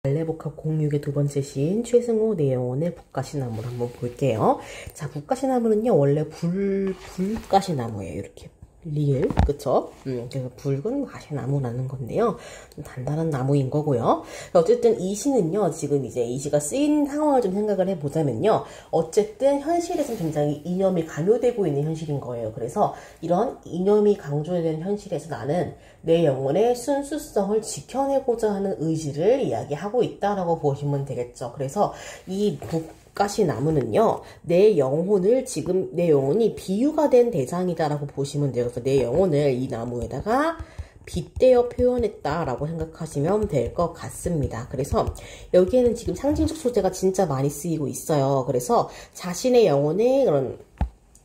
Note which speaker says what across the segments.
Speaker 1: 발레복합 06의 두 번째 시인 최승호 내 영혼의 북가시나무를 한번 볼게요. 자, 북가시나무는요 원래 불가시나무예요. 이렇게 리을, 그쵸? 그래서 붉은 가시나무라는 건데요. 좀 단단한 나무인 거고요. 어쨌든 이 시는요, 지금 이제 이 시가 쓰인 상황을 좀 생각을 해보자면요. 어쨌든 현실에서는 굉장히 이념이 강요되고 있는 현실인 거예요. 그래서 이런 이념이 강조되는 현실에서 나는 내 영혼의 순수성을 지켜내고자 하는 의지를 이야기하고 있다라고 보시면 되겠죠. 그래서 이 북가시나무는요, 내 영혼이 비유가 된 대상이다라고 보시면 돼요. 그래서 내 영혼을 이 나무에다가 빗대어 표현했다라고 생각하시면 될 것 같습니다. 그래서 여기에는 지금 상징적 소재가 진짜 많이 쓰이고 있어요. 그래서 자신의 영혼의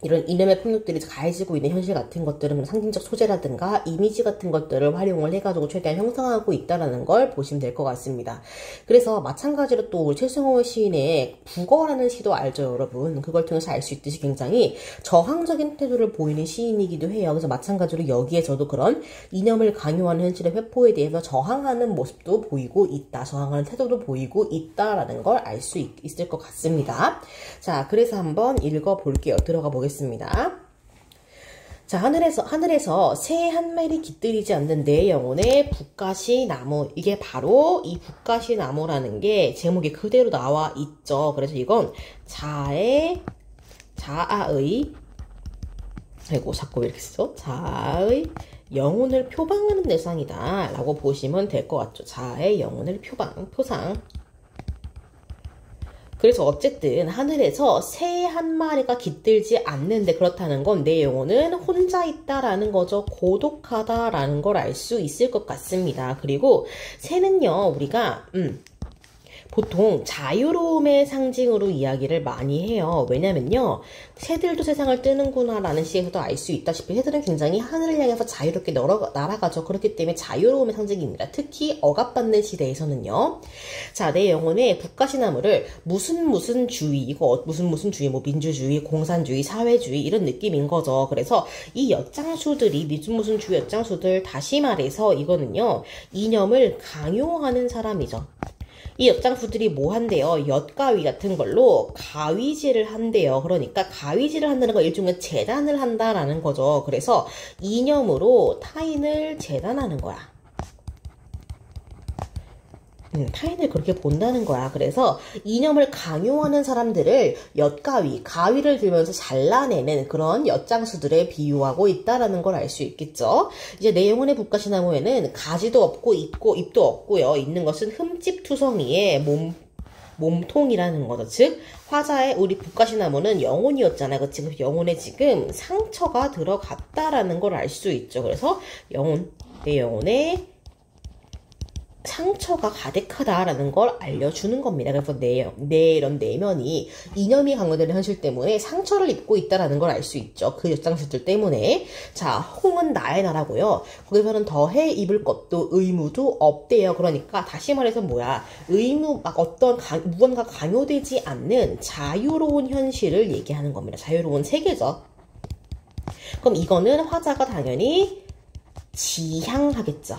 Speaker 1: 이런 이념의 폭력들이 가해지고 있는 현실 같은 것들은 상징적 소재라든가 이미지 같은 것들을 활용을 해가지고 최대한 형성하고 있다는 걸 보시면 될 것 같습니다. 그래서 마찬가지로 또 최승호 시인의 북어라는 시도 알죠, 여러분? 그걸 통해서 알 수 있듯이 굉장히 저항적인 태도를 보이는 시인이기도 해요. 그래서 마찬가지로 여기에서도 그런 이념을 강요하는 현실의 회포에 대해서 저항하는 모습도 보이고 있다, 저항하는 태도도 보이고 있다라는 걸 알 수 있을 것 같습니다. 자, 그래서 한번 읽어볼게요. 들어가 보겠습니다. 자, 하늘에서 새 한 마리 깃들이지 않는 내 영혼의 북가시나무. 이게 바로 이 북가시나무라는 게 제목이 그대로 나와 있죠. 그래서 이건 자아의, 아이고, 자꾸 왜 이렇게 쓰죠? 자아의 영혼을 표방하는 대상이다 라고 보시면 될 것 같죠. 자아의 영혼을 표상. 그래서 어쨌든 하늘에서 새 한 마리가 깃들지 않는데 그렇다는 건 내 영혼은 혼자 있다라는 거죠. 고독하다라는 걸 알 수 있을 것 같습니다. 그리고 새는요, 우리가 보통 자유로움의 상징으로 이야기를 많이 해요. 왜냐면요, 새들도 세상을 뜨는구나 라는 시에서도 알 수 있다시피 새들은 굉장히 하늘을 향해서 자유롭게 날아가죠. 그렇기 때문에 자유로움의 상징입니다. 특히 억압받는 시대에서는요. 자, 내 영혼의 북가시나무를 무슨 주의, 이거 무슨 주의, 뭐 민주주의, 공산주의, 사회주의 이런 느낌인 거죠. 그래서 이 엿장수들이 무슨 주의 엿장수들, 다시 말해서 이거는요, 이념을 강요하는 사람이죠. 이 엿장수들이 뭐 한대요? 엿가위 같은 걸로 가위질을 한대요. 그러니까 가위질을 한다는 건 일종의 재단을 한다라는 거죠. 그래서 이념으로 타인을 재단하는 거야. 타인을 그렇게 본다는 거야. 그래서 이념을 강요하는 사람들을 가위를 들면서 잘라내는 그런 엿장수들에 비유하고 있다라는 걸 알 수 있겠죠. 이제 내 영혼의 북가시나무에는 가지도 없고 잎도 없고요. 있는 것은 흠집투성이의 몸통이라는 거죠. 즉 화자의 우리 북가시나무는 영혼이었잖아요. 그치? 그 영혼에 지금 상처가 들어갔다라는 걸 알 수 있죠. 그래서 내 영혼의 상처가 가득하다라는 걸 알려주는 겁니다. 그래서 내 이런 내면이 이념이 강요되는 현실 때문에 상처를 입고 있다라는 걸 알 수 있죠. 그 엿장수들 때문에. 자, 홍은 나의 나라고요. 거기서는 더해 입을 것도 의무도 없대요. 그러니까 다시 말해서 뭐야? 무언가 강요되지 않는 자유로운 현실을 얘기하는 겁니다. 자유로운 세계죠. 그럼 이거는 화자가 당연히 지향하겠죠.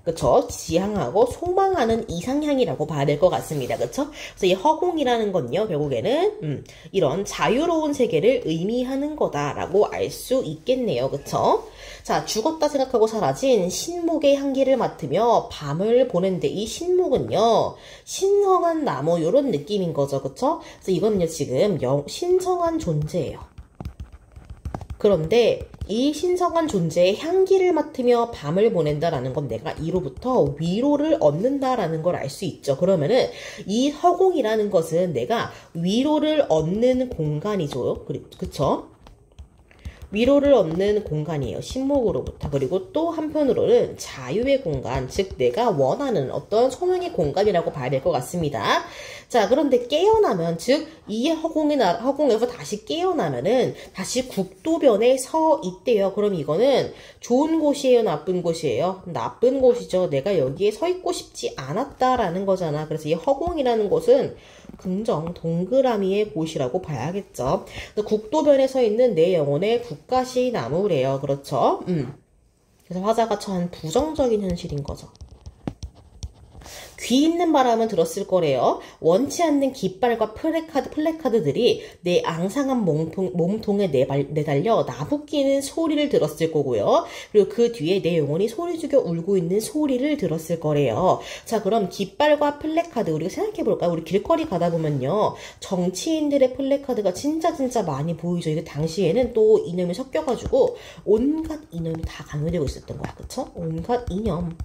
Speaker 1: 그쵸? 지향하고 소망하는 이상향이라고 봐야 될 것 같습니다. 그쵸? 그래서 이 허공이라는 건요, 결국에는, 이런 자유로운 세계를 의미하는 거다라고 알 수 있겠네요. 그쵸? 자, 죽었다 생각하고 사라진 신목의 향기를 맡으며 밤을 보낸데 이 신목은요, 신성한 나무, 요런 느낌인 거죠. 그쵸? 그래서 이거는요, 지금 신성한 존재예요. 그런데 이 신성한 존재의 향기를 맡으며 밤을 보낸다라는 건 내가 이로부터 위로를 얻는다라는 걸 알 수 있죠. 그러면은 이 허공이라는 것은 내가 위로를 얻는 공간이죠. 그쵸? 위로를 얻는 공간이에요. 신목으로부터. 그리고 또 한편으로는 자유의 공간, 즉 내가 원하는 어떤 소명의 공간이라고 봐야 될 것 같습니다. 자, 그런데 깨어나면, 즉 이 허공에서 다시 깨어나면은 다시 국도변에 서 있대요. 그럼 이거는 좋은 곳이에요, 나쁜 곳이에요? 나쁜 곳이죠. 내가 여기에 서 있고 싶지 않았다라는 거잖아. 그래서 이 허공이라는 곳은 긍정, 동그라미의 곳이라고 봐야겠죠. 국도변에 서 있는 내 영혼의 북가시나무래요. 그렇죠? 그래서 화자가 처한 부정적인 현실인 거죠. 귀 있는 바람은 들었을 거래요. 원치 않는 깃발과 플래카드들이 내 앙상한 몸통에 내달려 나부끼는 소리를 들었을 거고요. 그리고 그 뒤에 내 영혼이 소리 죽여 울고 있는 소리를 들었을 거래요. 자, 그럼 깃발과 플래카드 우리가 생각해볼까요? 우리 길거리 가다 보면요. 정치인들의 플래카드가 진짜 많이 보이죠. 이게 당시에는 또 이념이 섞여가지고 온갖 이념이 다 강요되고 있었던 거야. 그쵸? 온갖 이념.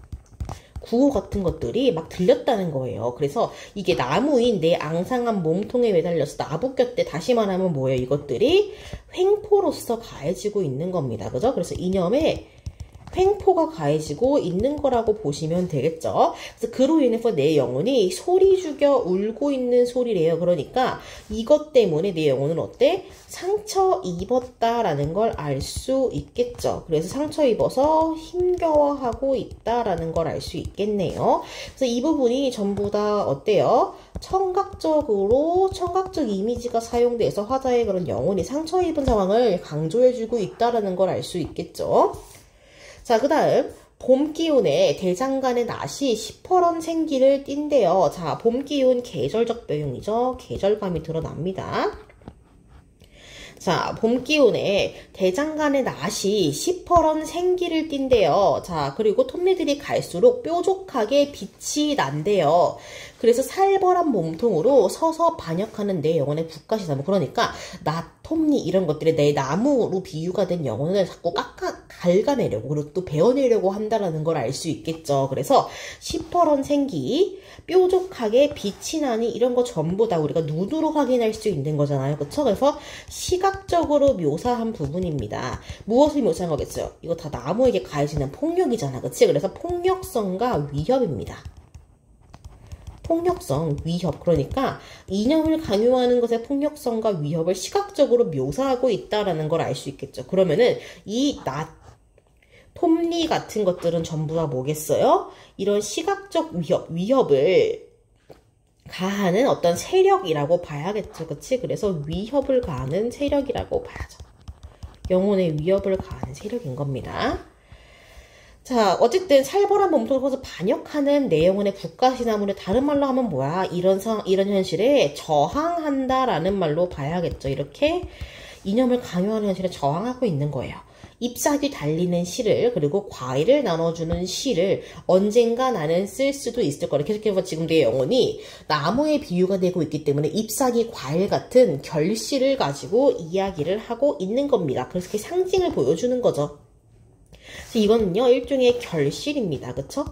Speaker 1: 구호 같은 것들이 막 들렸다는 거예요. 그래서 이게 나무인 내 앙상한 몸통에 매달려서 나부꼈대. 다시 말하면 뭐예요? 이것들이 횡포로서 가해지고 있는 겁니다. 그죠? 그래서 이념에 횡포가 가해지고 있는 거라고 보시면 되겠죠. 그래서 그로 인해서 내 영혼이 소리 죽여 울고 있는 소리래요. 그러니까 이것 때문에 내 영혼은 어때? 상처 입었다라는 걸 알 수 있겠죠. 그래서 상처 입어서 힘겨워하고 있다라는 걸 알 수 있겠네요. 그래서 이 부분이 전부 다 어때요? 청각적 이미지가 사용돼서 화자의 그런 영혼이 상처 입은 상황을 강조해주고 있다라는 걸 알 수 있겠죠. 자, 그 다음 봄 기운에 대장간의 낫이 시퍼런 생기를 띈대요. 자, 봄 기운 계절적 배경이죠. 계절감이 드러납니다. 자, 봄 기운에 대장간의 낫이 시퍼런 생기를 띈대요. 자, 그리고 톱니들이 갈수록 뾰족하게 빛이 난대요. 그래서 살벌한 몸통으로 서서 반역하는 내 영혼의 북가시나무. 그러니까 낫, 톱니 이런 것들이 내 나무로 비유가 된 영혼을 자꾸 갉아내려고 그리고 또 베어내려고 한다는 걸 알 수 있겠죠. 그래서 시퍼런 생기, 뾰족하게 빛이 나니 이런 거 전부 다 우리가 눈으로 확인할 수 있는 거잖아요. 그쵸? 그래서 시각적으로 묘사한 부분입니다. 무엇을 묘사한 거겠어요? 이거 다 나무에게 가해지는 폭력이잖아. 그치? 그래서 폭력성과 위협입니다. 폭력성, 위협. 그러니까 이념을 강요하는 것의 폭력성과 위협을 시각적으로 묘사하고 있다라는 걸 알 수 있겠죠. 그러면은 이 톱니 같은 것들은 전부 다 뭐겠어요? 이런 시각적 위협을 가하는 어떤 세력이라고 봐야겠죠. 그치? 그래서 위협을 가하는 세력이라고 봐야죠. 영혼의 위협을 가하는 세력인 겁니다. 자, 어쨌든 살벌한 몸통을 서서 반역하는 내 영혼의 북가시나무를 다른 말로 하면 뭐야? 이런 현실에 저항한다라는 말로 봐야겠죠. 이렇게 이념을 강요하는 현실에 저항하고 있는 거예요. 잎사귀 달리는 실을 그리고 과일을 나눠주는 실을 언젠가 나는 쓸 수도 있을 거라. 계속해서 지금 내 영혼이 나무의 비유가 되고 있기 때문에 잎사귀 과일 같은 결실을 가지고 이야기를 하고 있는 겁니다. 그래서 이렇게 상징을 보여주는 거죠. 이거는요 일종의 결실입니다. 그쵸?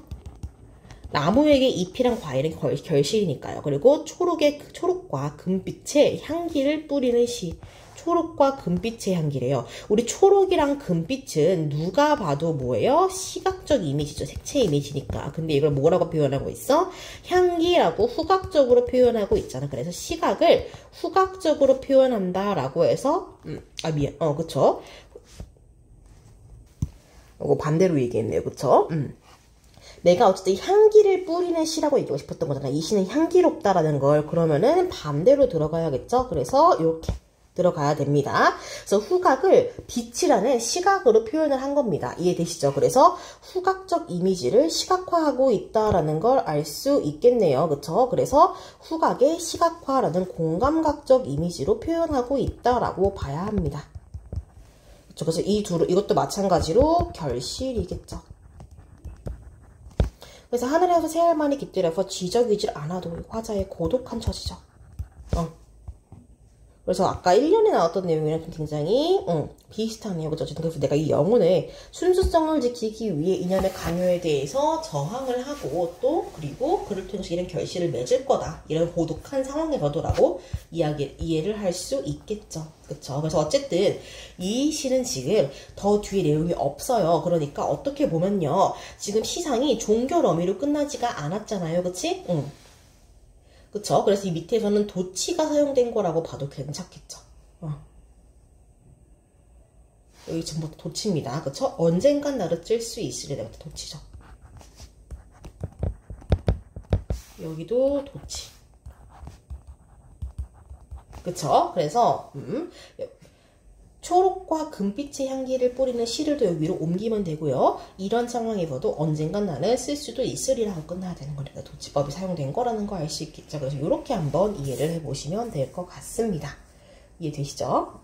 Speaker 1: 나무에게 잎이랑 과일은 결실이니까요. 그리고 초록과 금빛의 향기를 뿌리는 시. 초록과 금빛의 향기래요. 우리 초록이랑 금빛은 누가 봐도 뭐예요? 시각적 이미지죠. 색채 이미지니까. 근데 이걸 뭐라고 표현하고 있어? 향기라고 후각적으로 표현하고 있잖아. 그래서 시각을 후각적으로 표현한다라고 해서 그쵸? 이거 반대로 얘기했네요. 그쵸? 내가 어쨌든 향기를 뿌리는 시라고 얘기하고 싶었던 거잖아. 이 시는 향기롭다라는 걸. 그러면은 반대로 들어가야겠죠? 그래서 이렇게 들어가야 됩니다. 그래서 후각을 빛이라는 시각으로 표현을 한 겁니다. 이해되시죠? 그래서 후각적 이미지를 시각화하고 있다라는 걸 알 수 있겠네요. 그쵸? 그래서 후각의 시각화라는 공감각적 이미지로 표현하고 있다라고 봐야 합니다. 그쵸? 그래서 이것도 마찬가지로 결실이겠죠. 그래서 하늘에서 새알만이 깃들여서 쥐적이질 않아도 화자의 고독한 처지죠. 그래서 아까 1년에 나왔던 내용이랑 좀 굉장히 비슷하네요. 그죠? 그래서 내가 이 영혼의 순수성을 지키기 위해 이념의 강요에 대해서 저항을 하고 그리고 그를 통해서 이런 결실을 맺을 거다. 이런 고독한 상황에서도라고 이해를 할 수 있겠죠. 그쵸? 그래서 어쨌든 이 시는 지금 더 뒤에 내용이 없어요. 그러니까 어떻게 보면요. 지금 시상이 종결 어미로 끝나지가 않았잖아요. 그치? 그쵸? 그래서 이 밑에서는 도치가 사용된 거라고 봐도 괜찮겠죠. 여기 전부 도치입니다. 그쵸? 언젠간 나를 찔 수 있으리라. 도치죠. 여기도 도치. 그쵸? 그래서 초록과 금빛의 향기를 뿌리는 시를 또 여기 위로 옮기면 되고요. 이런 상황에서도 언젠간 나는 쓸 수도 있으리라고 끝나야 되는 거니까 도치법이 사용된 거라는 거 알 수 있겠죠. 그래서 이렇게 한번 이해를 해보시면 될 것 같습니다. 이해되시죠?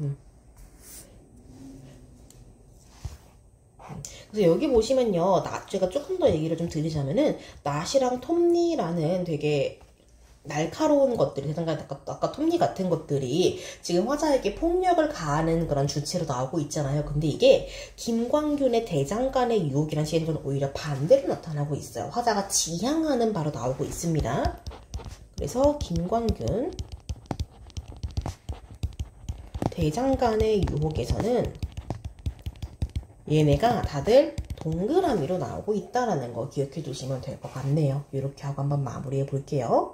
Speaker 1: 그래서 여기 보시면요, 제가 조금 더 얘기를 좀 드리자면은, 낫이랑 톱니라는 되게 날카로운 것들이, 아까 톱니 같은 것들이 지금 화자에게 폭력을 가하는 그런 주체로 나오고 있잖아요. 근데 이게 김광균의 대장간의 유혹이라는 시에는 오히려 반대로 나타나고 있어요. 화자가 지향하는 바로 나오고 있습니다. 그래서 김광균 대장간의 유혹에서는 얘네가 다들 동그라미로 나오고 있다라는 거 기억해 두시면 될 것 같네요. 이렇게 하고 한번 마무리해 볼게요.